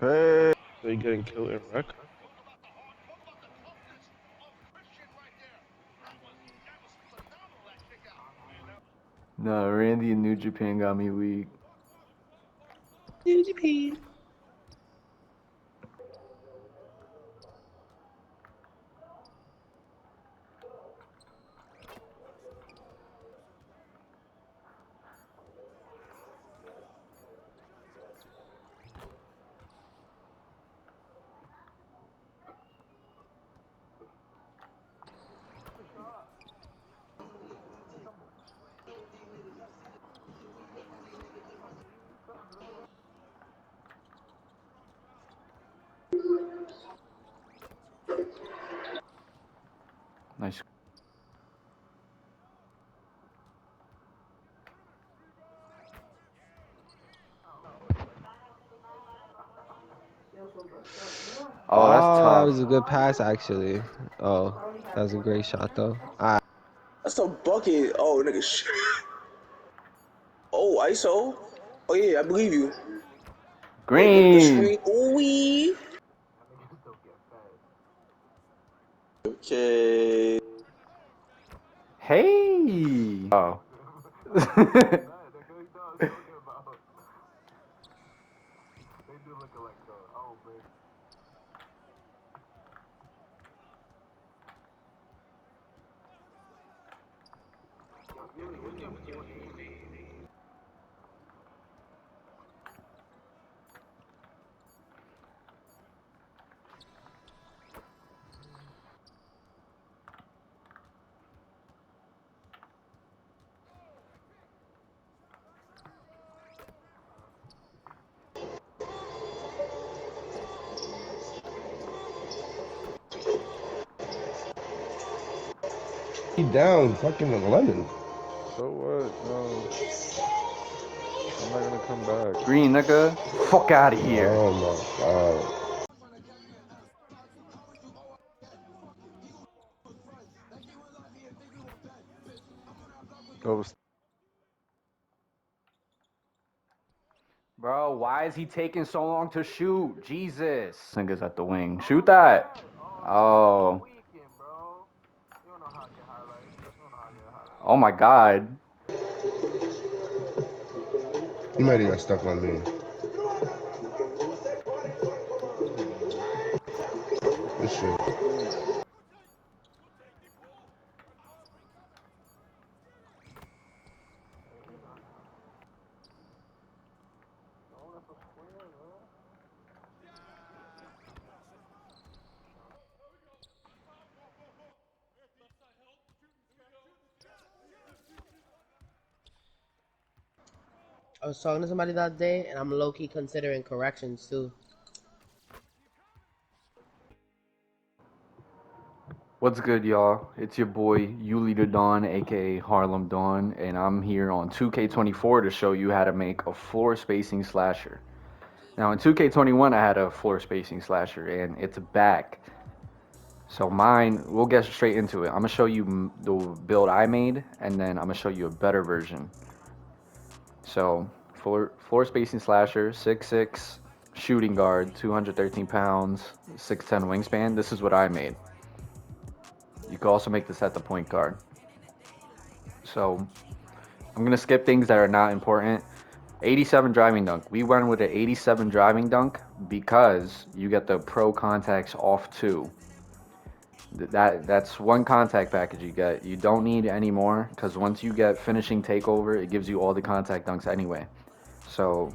Hey, they getting killed in wreck. No, Randy and New Japan got me weak. New Japan. Nice. Oh, that's Oh, that tough. was a good pass, actually. Oh, that was a great shot, though. That's a bucket. Oh, nigga. Oh, ISO. Oh, yeah, I believe you. Look at the Green. screen. Ooh, wee. Okay. Hey. Oh. He down fucking 11. So what? No, I'm not gonna come back. Green, nigga. Fuck out of here. Oh my god. Oh, Bro, why is he taking so long to shoot? Jesus. Nigga's at the wing. Shoot that. Oh. Oh my god. He might have got stuck on me. This shit. I was talking to somebody the other day, and I'm low-key considering corrections, too. What's good, y'all? It's your boy, Yuli the Dawn, aka Harlem Dawn, and I'm here on 2K24 to show you how to make a floor spacing slasher. Now, in 2K21, I had a floor spacing slasher, and it's back. So mine, we'll get straight into it. I'm gonna show you the build I made, and then I'm gonna show you a better version. So, floor spacing slasher, 6'6", shooting guard, 213 pounds, 6'10 wingspan. This is what I made. You can also make this at the point guard. So, I'm gonna skip things that are not important. 87 driving dunk. We went with an 87 driving dunk because you get the pro contacts off too. That's one contact package you get. You don't need any more because once you get finishing takeover, it gives you all the contact dunks anyway. So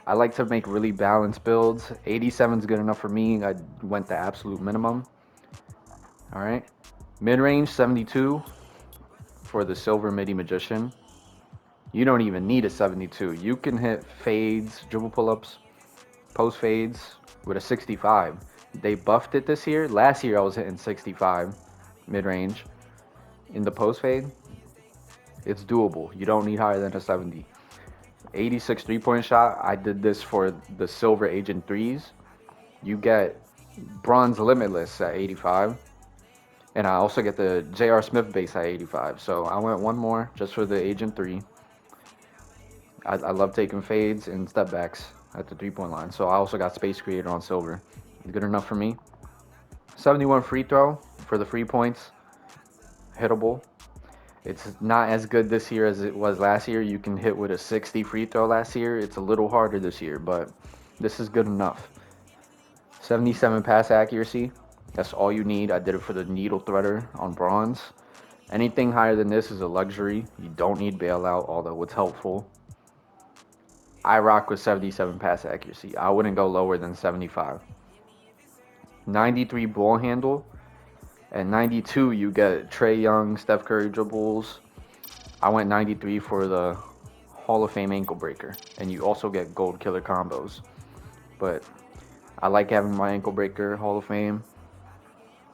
I like to make really balanced builds. 87 is good enough for me. I went the absolute minimum. All right. Mid-range 72 for the silver midi magician. You don't even need a 72. You can hit fades, dribble pull-ups, post fades with a 65. They buffed it this year. Last year I was hitting 65 mid-range. In the post fade, it's doable. You don't need higher than a 70. 86 three-point shot. I did this for the silver agent threes. You get bronze limitless at 85. And I also get the J.R. Smith base at 85. So I went one more just for the agent three. I love taking fades and step backs. at the 3-point line. So I also got Space Creator on silver. Good enough for me. 71 free throw for the free points. Hittable. It's not as good this year as it was last year. You can hit with a 60 free throw last year. It's a little harder this year, but this is good enough. 77 pass accuracy. That's all you need. I did it for the needle threader on bronze. Anything higher than this is a luxury. You don't need bailout, although it's helpful. I rock with 77 pass accuracy. I wouldn't go lower than 75. 93 ball handle. At 92, you get Trae Young, Steph Curry dribbles. I went 93 for the Hall of Fame ankle breaker. And you also get gold killer combos. But I like having my ankle breaker Hall of Fame.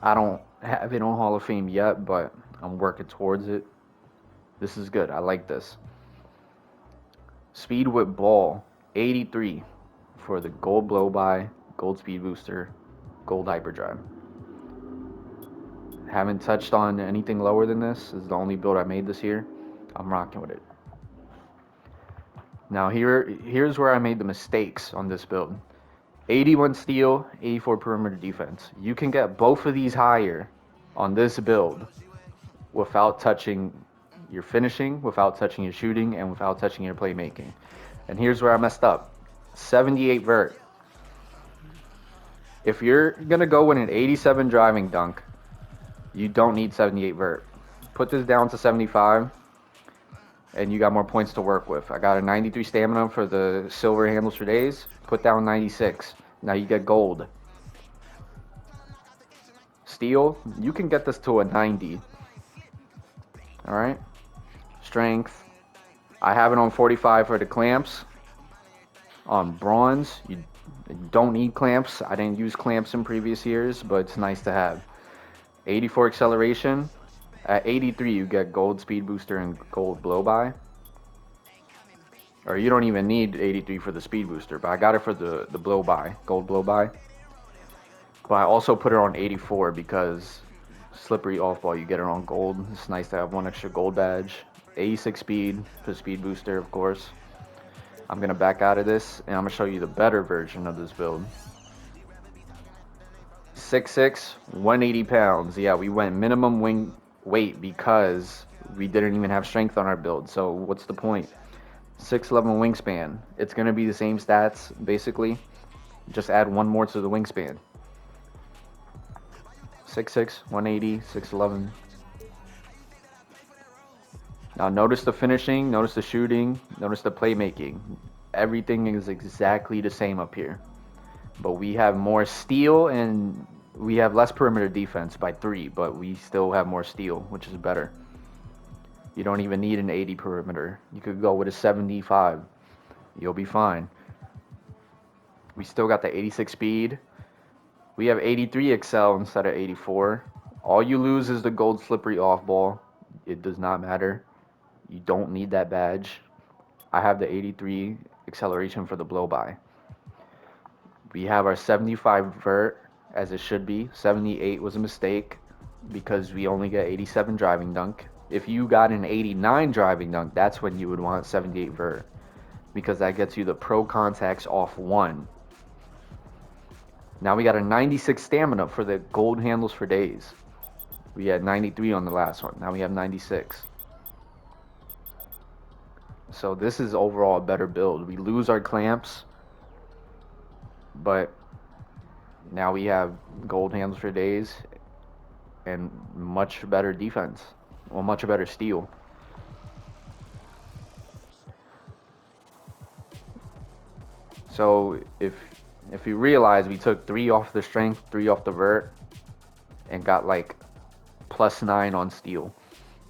I don't have it on Hall of Fame yet, but I'm working towards it. This is good. I like this. Speed with ball, 83 for the gold blow by, gold speed booster, gold hyperdrive. Haven't touched on anything lower than this. This is the only build I made this year. I'm rocking with it. Now here's where I made the mistakes on this build. 81 steal, 84 perimeter defense. You can get both of these higher on this build without touching your finishing, without touching your shooting, and without touching your playmaking. And here's where I messed up. 78 vert. If you're going to go with an 87 driving dunk, you don't need 78 vert. Put this down to 75, and you got more points to work with. I got a 93 stamina for the silver handles for days. Put down 96. Now you get gold. Steel, you can get this to a 90. All right. Strength, I have it on 45 for the clamps. On bronze, you don't need clamps. I didn't use clamps in previous years, but it's nice to have. 84 acceleration. At 83, you get gold speed booster and gold blow by. Or you don't even need 83 for the speed booster, but I got it for the blow by, gold blow by. But I also put it on 84 because slippery off ball, you get it on gold. It's nice to have one extra gold badge. 86 speed for the speed booster, of course. I'm going to back out of this, and I'm going to show you the better version of this build. 6'6", 180 pounds. Yeah, we went minimum wing weight because we didn't even have strength on our build. So what's the point? 6'11" wingspan. It's going to be the same stats, basically. Just add one more to the wingspan. 6'6", 180, 6'11". Now notice the finishing, notice the shooting, notice the playmaking. Everything is exactly the same up here. But we have more steal and we have less perimeter defense by 3, but we still have more steal, which is better. You don't even need an 80 perimeter. You could go with a 75. You'll be fine. We still got the 86 speed. We have 83 excel instead of 84. All you lose is the gold slippery off ball. It does not matter. You don't need that badge. I have the 83 acceleration for the blow by. We have our 75 vert as it should be. 78 was a mistake because we only get 87 driving dunk. If you got an 89 driving dunk, that's when you would want 78 vert because that gets you the pro contacts off 1. Now we got a 96 stamina for the gold handles for days. We had 93 on the last one. Now we have 96. So this is overall a better build. We lose our clamps, but now we have gold handles for days and much better defense. Well, much better steal. So if you realize we took 3 off the strength, 3 off the vert, and got like +9 on steal.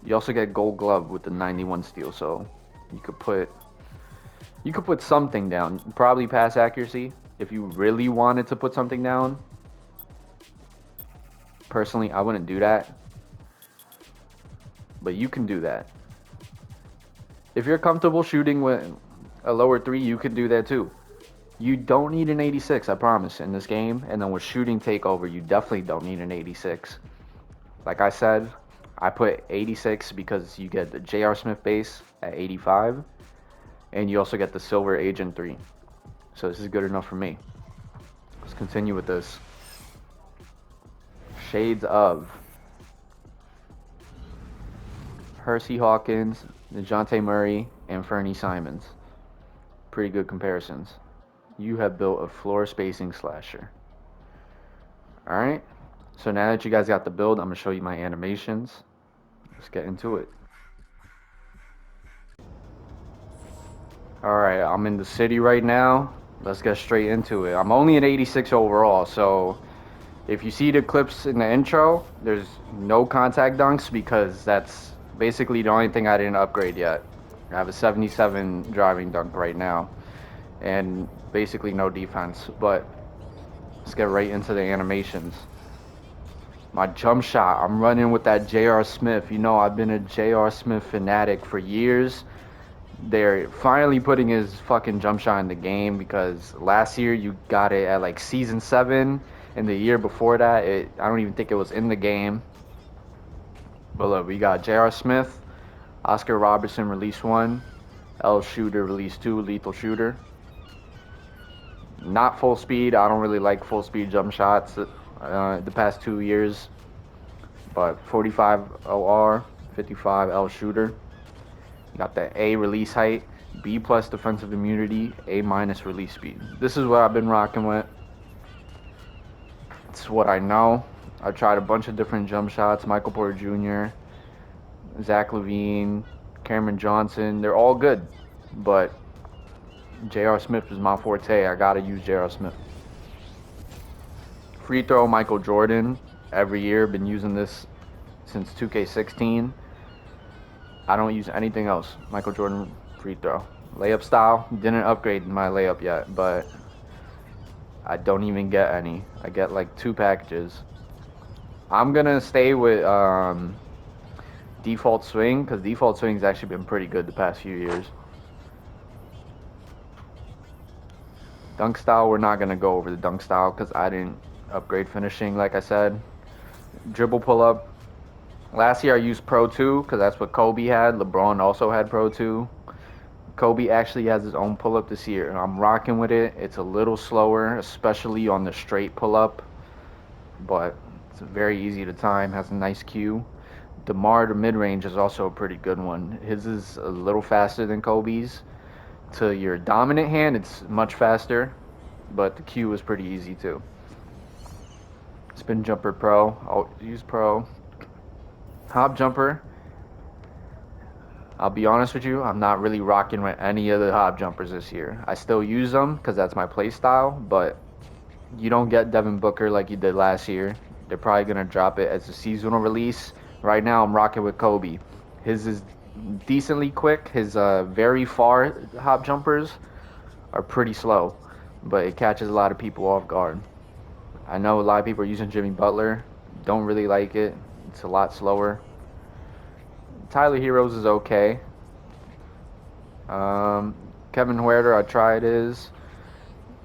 You also get gold glove with the 91 steal, so you could put something down. Probably pass accuracy if you really wanted to put something down. Personally, I wouldn't do that, but you can do that. If you're comfortable shooting with a lower 3, you can do that too. You don't need an 86, I promise, in this game. And then with shooting takeover, you definitely don't need an 86. Like I said, I put 86 because you get the J.R. Smith base at 85. And you also get the silver Agent 3. So this is good enough for me. Let's continue with this. Shades of Hersey Hawkins, DeJounte Murray, and Fernie Simons. Pretty good comparisons. You have built a floor spacing slasher. Alright, so now that you guys got the build, I'm going to show you my animations. Let's get into it. Alright, I'm in the city right now. Let's get straight into it. I'm only an 86 overall, so if you see the clips in the intro, there's no contact dunks because that's basically the only thing I didn't upgrade yet. I have a 77 driving dunk right now and basically no defense, but let's get right into the animations. My jump shot, I'm running with that J.R. Smith. You know, I've been a J.R. Smith fanatic for years. They're finally putting his fucking jump shot in the game because last year you got it at like season 7, and the year before that, I don't even think it was in the game. But look, we got J.R. Smith, Oscar Robertson release 1, L Shooter release 2, lethal shooter. Not full speed. I don't really like full speed jump shots the past 2 years. But 45 OR, 55 L shooter. Got the A release height, B plus defensive immunity, A minus release speed. This is what I've been rocking with. It's what I know. I've tried a bunch of different jump shots. Michael Porter Jr., Zach LaVine, Cameron Johnson. They're all good. But J.R. Smith is my forte. I gotta use J.R. Smith. Free throw, Michael Jordan. Every year, been using this since 2K16. I don't use anything else. Michael Jordan free throw. Layup style, didn't upgrade my layup yet, but I don't even get any. I get like 2 packages. I'm gonna stay with default swing because default swing's actually been pretty good the past few years. Dunk style, we're not gonna go over the dunk style because I didn't upgrade finishing like I said. Dribble pull up. Last year I used Pro 2 because that's what Kobe had. LeBron also had Pro 2. Kobe actually has his own pull-up this year, and I'm rocking with it. It's a little slower, especially on the straight pull-up, but it's very easy to time, has a nice cue. DeMar, the mid-range, is also a pretty good one. His is a little faster than Kobe's. To your dominant hand, it's much faster, but the cue is pretty easy too. Spin jumper pro, I'll use pro. Hop jumper, I'll be honest with you, I'm not really rocking with any of the hop jumpers this year. I still use them because that's my play style, but you don't get Devin Booker like you did last year. They're probably going to drop it as a seasonal release. Right now, I'm rocking with Kobe. His is decently quick. His very far hop jumpers are pretty slow, but it catches a lot of people off guard. I know a lot of people are using Jimmy Butler. Don't really like it. It's a lot slower. Tyler Heroes is okay. Kevin Huerter, I tried his.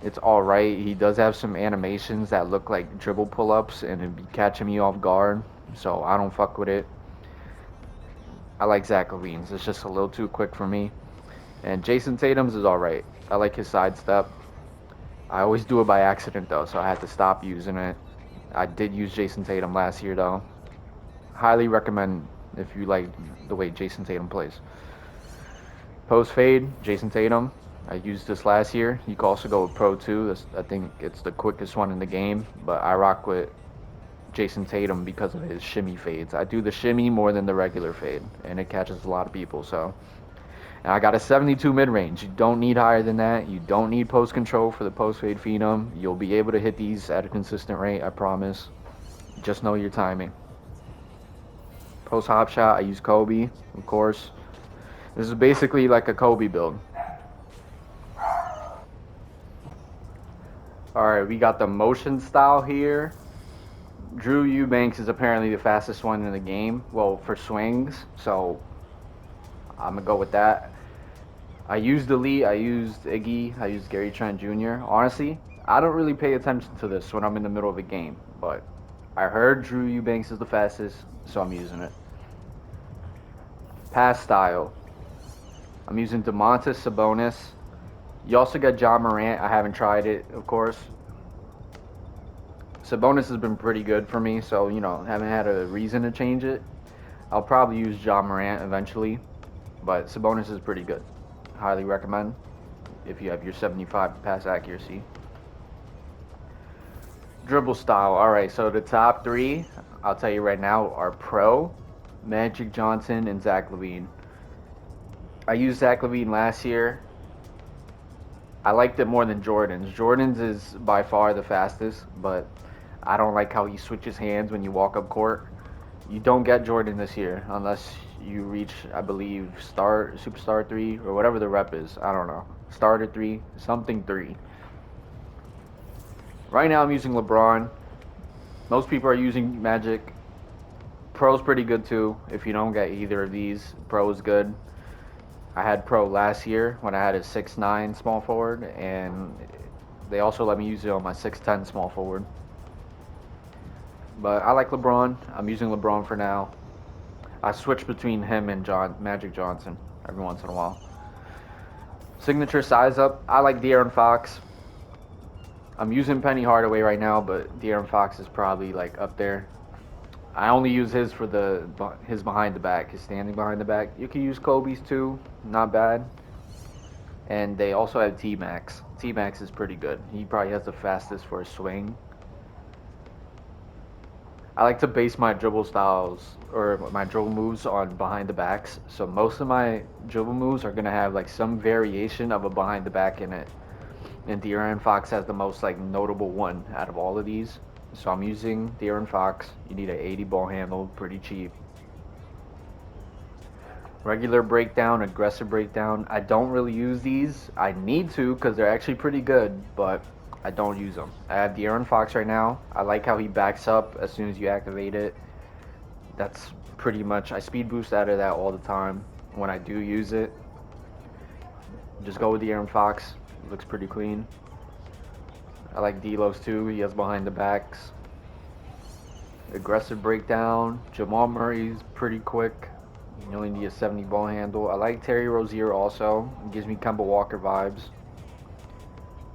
It's alright. He does have some animations that look like dribble pull-ups and it'd be catching me off guard, so I don't fuck with it. I like Zach LaVine's. It's just a little too quick for me. And Jason Tatum's is alright. I like his sidestep. I always do it by accident though, so I had to stop using it. I did use Jason Tatum last year though. Highly recommend if you like the way Jason Tatum plays. Post fade, Jason Tatum. I used this last year. You can also go with Pro 2. I think it's the quickest one in the game, but I rock with Jason Tatum because of his shimmy fades. I do the shimmy more than the regular fade, and it catches a lot of people. So, and I got a 72 mid-range. You don't need higher than that. You don't need post control for the post fade phenom. You'll be able to hit these at a consistent rate, I promise. Just know your timing. Post hop shot, I use Kobe, of course. This is basically like a Kobe build. Alright, we got the motion style here. Drew Eubanks is apparently the fastest one in the game. Well, for swings, so I'm going to go with that. I used Elite, I used Iggy, I used Gary Trent Jr. Honestly, I don't really pay attention to this when I'm in the middle of a game, but I heard Drew Eubanks is the fastest, so I'm using it. Pass style. I'm using Domantas Sabonis, You also got John Morant. I haven't tried it, of course. Sabonis has been pretty good for me, so, you know, haven't had a reason to change it. I'll probably use John Morant eventually, but Sabonis is pretty good. Highly recommend if you have your 75 pass accuracy. Dribble style. All right, so the top three, I'll tell you right now, are Pro, Magic Johnson, and Zach LaVine. I used Zach LaVine last year. I liked it more than Jordan's. Jordan's is by far the fastest, but I don't like how he switches hands when you walk up court. You don't get Jordan this year unless you reach, I believe, Superstar 3 or whatever the rep is. I don't know. Starter 3, something 3. Right now I'm using LeBron. Most people are using Magic. Pro's pretty good too. If you don't get either of these, Pro is good. I had Pro last year when I had a 6'9" small forward, and they also let me use it on my 6'10" small forward. But I like LeBron. I'm using LeBron for now. I switch between him and Magic Johnson every once in a while. Signature size up. I like De'Aaron Fox. I'm using Penny Hardaway right now, but De'Aaron Fox is probably like up there. I only use his for his behind the back, his standing behind the back. You can use Kobe's too, not bad. And they also have T-Max. T-Max is pretty good. He probably has the fastest for a swing. I like to base my dribble styles or my dribble moves on behind the backs. So most of my dribble moves are gonna have like some variation of a behind the back in it. And De'Aaron Fox has the most like notable one out of all of these. So I'm using De'Aaron Fox. You need an 80 ball handle, pretty cheap. Regular breakdown, aggressive breakdown. I don't really use these. I need to because they're actually pretty good, but I don't use them. I have De'Aaron Fox right now. I like how he backs up as soon as you activate it. That's pretty much, I speed boost out of that all the time when I do use it. Just go with De'Aaron Fox. It looks pretty clean. I like D'Lo's too. He has behind the backs. Aggressive breakdown. Jamal Murray's pretty quick. You only need a 70 ball handle. I like Terry Rozier also. It gives me Kemba Walker vibes.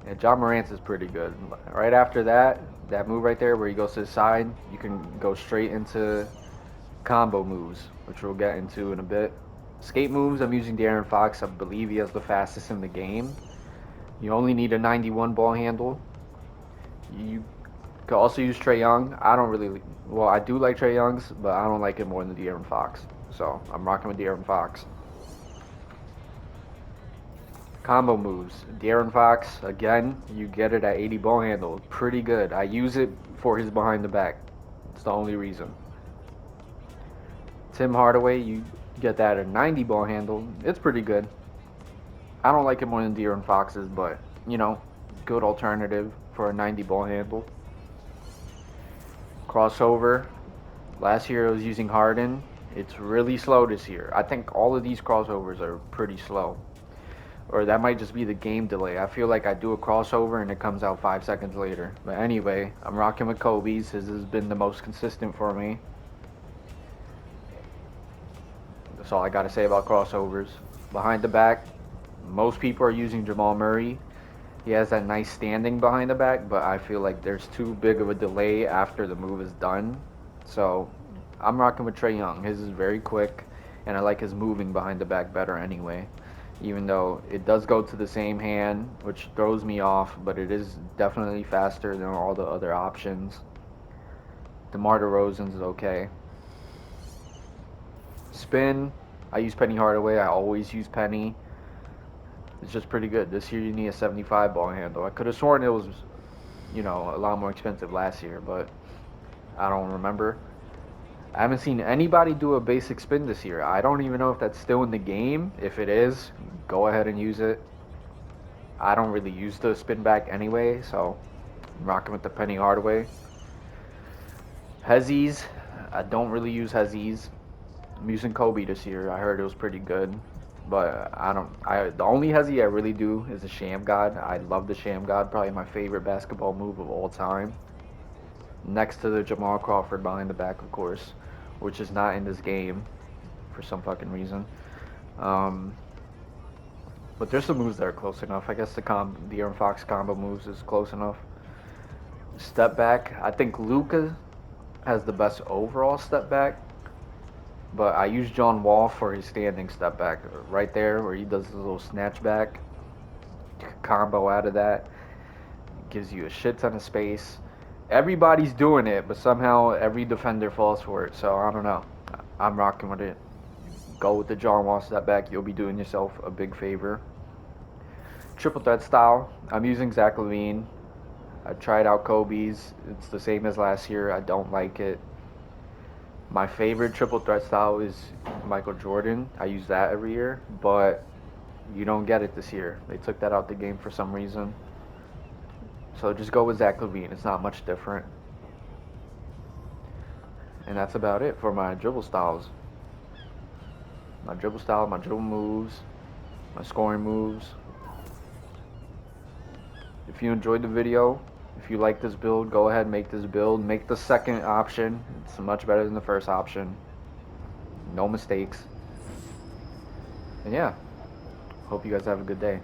And John Morant's is pretty good. Right after that move right there where he goes to the side, you can go straight into combo moves, which we'll get into in a bit. Skate moves, I'm using De'Aaron Fox. I believe he has the fastest in the game. You only need a 91 ball handle. You could also use Trae Young. I do like Trae Young's, but I don't like it more than De'Aaron Fox. So I'm rocking with De'Aaron Fox. Combo moves. De'Aaron Fox, again, you get it at 80 ball handle. Pretty good. I use it for his behind the back. It's the only reason. Tim Hardaway, you get that at 90 ball handle. It's pretty good. I don't like it more than De'Aaron Fox's, but, you know, good alternative for a 90 ball handle. Crossover. Last year I was using Harden. It's really slow this year. I think all of these crossovers are pretty slow. Or that might just be the game delay. I feel like I do a crossover and it comes out 5 seconds later. But anyway, I'm rocking with Kobe's. His has been the most consistent for me. That's all I got to say about crossovers. Behind the back, most people are using Jamal Murray. He has that nice standing behind the back, but I feel like there's too big of a delay after the move is done. So I'm rocking with Trae Young. His is very quick, and I like his moving behind the back better anyway. Even though it does go to the same hand, which throws me off, but it is definitely faster than all the other options. DeMar DeRozan's is okay. Spin, I use Penny Hardaway. I always use Penny. It's just pretty good. This year you need a 75 ball handle. I could have sworn it was, you know, a lot more expensive last year, but I don't remember. I haven't seen anybody do a basic spin this year. I don't even know if that's still in the game. If it is, go ahead and use it. I don't really use the spin back anyway, so I'm rocking with the Penny Hardaway. Hezzies, I don't really use Hezzies. I'm using Kobe this year. I heard it was pretty good. But the only Hezzy I really do is the Sham God. I love the Sham God, probably my favorite basketball move of all time. Next to the Jamal Crawford behind the back, of course, which is not in this game for some fucking reason. But there's some moves that are close enough. I guess the Aaron Fox combo moves is close enough. Step back. I think Luka has the best overall step back. But I use John Wall for his standing step back. Right there where he does his little snatch back. Combo out of that. Gives you a shit ton of space. Everybody's doing it, but somehow every defender falls for it. So I don't know. I'm rocking with it. Go with the John Wall step back. You'll be doing yourself a big favor. Triple threat style. I'm using Zach LaVine. I tried out Kobe's. It's the same as last year. I don't like it. My favorite triple threat style is Michael Jordan. I use that every year, but you don't get it this year. They took that out the game for some reason. So just go with Zach LaVine. It's not much different. And that's about it for my dribble styles. My dribble style, my dribble moves, my scoring moves. If you enjoyed the video, if you like this build, go ahead and make this build. Make the second option. It's much better than the first option. No mistakes. And yeah, hope you guys have a good day.